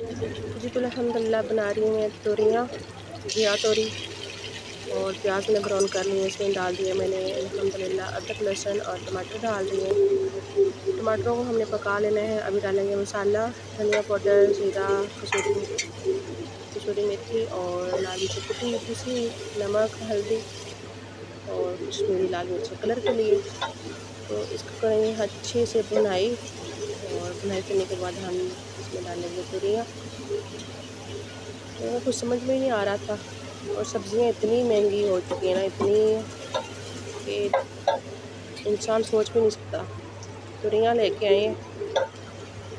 जी तो अल्हम्दुलिल्लाह बना रही हूँ मैं तोरियाँ, घिया तोरी, और प्याज मैंने ब्राउन कर लिए, इसमें डाल दिया मैंने अल्हम्दुलिल्लाह अदरक लहसुन और टमाटर डाल दिए। टमाटरों को हमने पका लेना है। अभी डालेंगे मसाला, धनिया पाउडर, ज़ीरा, कसूरी मेथी और लाल मिर्च कुटी हुई पीसी हुई, नमक, हल्दी और कश्मीरी लाल मिर्च कलर के लिए। तो इसको करेंगे अच्छे से भुनाई, और भुनाई करने के बाद हम इसमें डालेंगे तोरियाँ। तो कुछ समझ में ही नहीं आ रहा था, और सब्ज़ियाँ इतनी महंगी हो चुकी हैं ना, इतनी कि इंसान सोच भी नहीं सकता। तोरियाँ लेके आए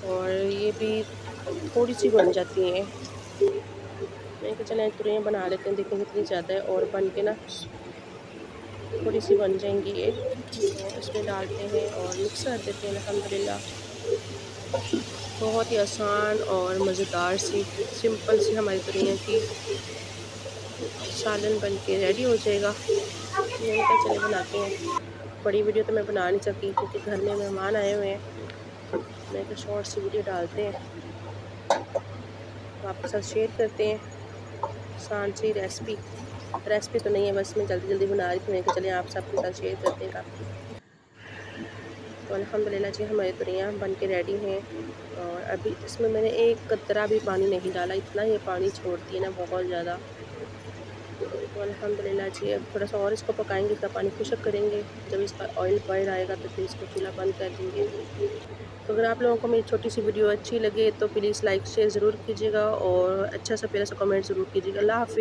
और ये भी थोड़ी सी बन जाती हैं। मैंने कहा चलें तोरियाँ बना लेते हैं, देखें कितनी ज़्यादा है, और बन के ना थोड़ी सी बन जाएंगी ये। तो इसमें डालते हैं और मिक्स कर देते हैं अल्हम्दुलिल्लाह। बहुत ही आसान और मज़ेदार सी सिंपल सी हमारी तोरियाँ की सालन बन के रेडी हो जाएगा। मैंने कहा चले बनाते हैं। बड़ी वीडियो तो मैं बना नहीं सकी क्योंकि घर में मेहमान आए हुए हैं। मैंने कहा शॉर्ट सी वीडियो डालते हैं, तो आपके साथ शेयर करते हैं आसान सी रेसिपी तो नहीं है, बस मैं जल्दी जल्दी बना रही थी। मैंने कहा चलिए आप सबके साथ शेयर करते हैं काफ़ी। तो अल्हम्दुलिल्लाह जी हमारी तोरियाँ बन के रेडी हैं, और अभी इसमें मैंने एक कतरा भी पानी नहीं डाला, इतना ये पानी छोड़ती है ना बहुत ज़्यादा। तो अल्हम्दुलिल्लाह जी अब थोड़ा सा और इसको पकाएंगे, इसका पानी खुश्क करेंगे। जब इसका ऑयल बॉयल आएगा तो फिर इसको चूल्हा बंद कर देंगे। तो अगर आप लोगों को मेरी छोटी सी वीडियो अच्छी लगे तो प्लीज़ लाइक शेयर ज़रूर कीजिएगा, और अच्छा सा प्यारा सा कमेंट ज़रूर कीजिएगा। अल्लाह हाफ़िज़।